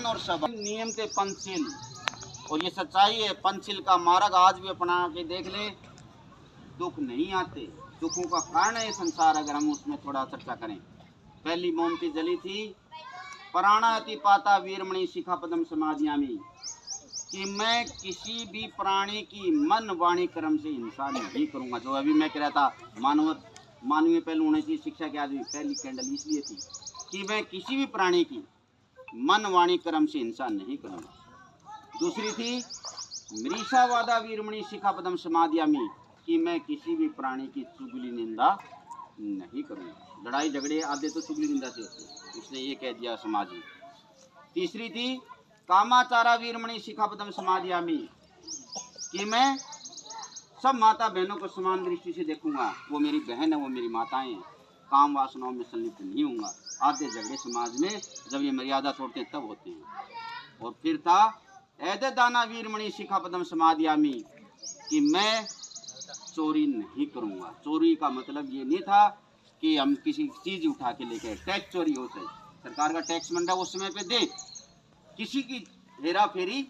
और सब नियम थे पंचशील, और ये सच्चाई है। पंचशील का मार्ग आज भी अपना के देख ले, दुख नहीं आते। दुखों का कारण है संसार, अगर हम उसमें थोड़ा चर्चा करें। पहली मोमबत्ती जली थी, प्राणाति पाता वीरमणि शिखा पदम समाधियामी, कि मैं किसी भी प्राणी की मन वाणी कर्म से हिंसा नहीं करूंगा। जो अभी मैं कह रहा था मानवीय पहलू होने की शिक्षा के आदमी, पहली कैंडल इसलिए थी कि मैं किसी भी प्राणी की मन वाणी कर्म से हिंसा नहीं करूंगा। दूसरी थी मृषावादा वीरमणि शिखा पदम समाधियामी, कि मैं किसी भी प्राणी की चुगली निंदा नहीं करूंगा। लड़ाई झगड़े आधे तो चुगली निंदा से होते, उसने ये कह दिया समाज में। तीसरी थी कामाचारा वीरमणि शिखा पदम समाधियामी, कि मैं सब माता बहनों को समान दृष्टि से देखूंगा। वो मेरी बहन है, वो मेरी माताएं हैं, काम वासनाओं में संलिप्त नहीं होऊंगा। आधे झगड़े समाज में जब ये मर्यादा तोड़ते तब होते हैं। और फिर था ऐदे दाना वीरमणि शिखा पदम समाधियामी, कि मैं चोरी नहीं करूंगा। चोरी का मतलब ये नहीं था कि हम किसी चीज उठा के लेके, टैक्स चोरी हो सके, सरकार का टैक्स बन रहा है वो समय पे दे, किसी की हेरा फेरी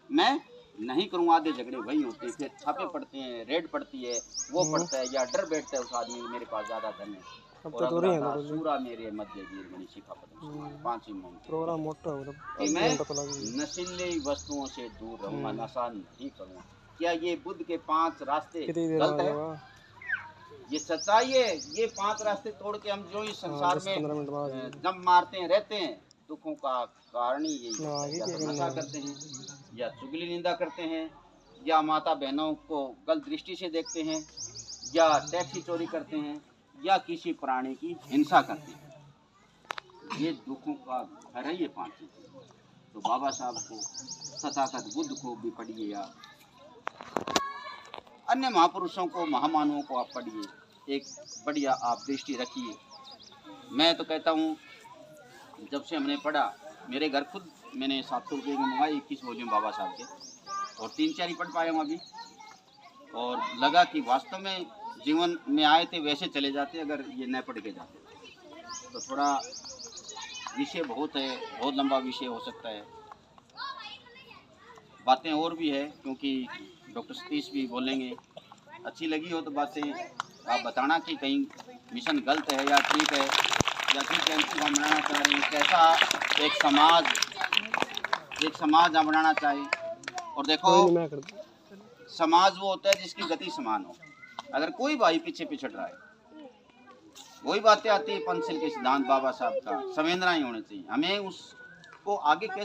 मैं नहीं करूंगा। आधे झगड़े वही होते हैं, फिर छापे पड़ते हैं, रेड पड़ती है, वो पड़ता है, या डर बैठता है उस आदमी मेरे पास ज्यादा धन है। और अगला सूरा मेरे मध्य वीरमणि शिखा पदम, पांचवी मोमबत्ती, मैं नशीली वस्तुओं से दूर रहूंगा, नशा नहीं करूंगा। क्या ये बुद्ध के 5 रास्ते गलत है? ये सच्चाई है। ये 5 रास्ते तोड़ के हम जो इस संसार में दम मारते हैं रहते हैं, दुखों का कारण ही यही है। या तो नशा करते हैं, या चुगली निंदा करते हैं, या माता बहनों को गलत दृष्टि से देखते हैं, या टैक्सी चोरी करते हैं, या किसी प्राणी की हिंसा करते हैं। ये दुखों का घर है ये 5 चीजें। तो बाबा साहब को, तथागत बुद्ध को भी पढ़िए, या अन्य महापुरुषों को, महामानवों को आप पढ़िए, एक बढ़िया आप दृष्टि रखिए। मैं तो कहता हूँ, जब से हमने पढ़ा, मेरे घर खुद मैंने 700 रुपये की मंगाई 21 वॉल्यूम बाबा साहब के, और 3-4 ही पढ़ पाया हूँ अभी। और लगा कि वास्तव में जीवन में आए थे वैसे चले जाते अगर ये न पढ़ के जाते। तो थोड़ा विषय बहुत है, बहुत लंबा विषय हो सकता है, बातें और भी है, क्योंकि डॉक्टर सतीश भी बोलेंगे। अच्छी लगी हो तो बातें आप बताना कि कहीं मिशन गलत है या ठीक है, या किस कैंसी हम बनाना चाह रहे हैं, कैसा एक समाज आप बनाना चाहे। और देखो, समाज वो होता है जिसकी गति समान हो। अगर कोई भाई पीछे पिछड़ रहा है, वही बातें आती है पंचशील के सिद्धांत बाबा साहब का, संवेदना ही होनी चाहिए। हमें उसको आगे कैसे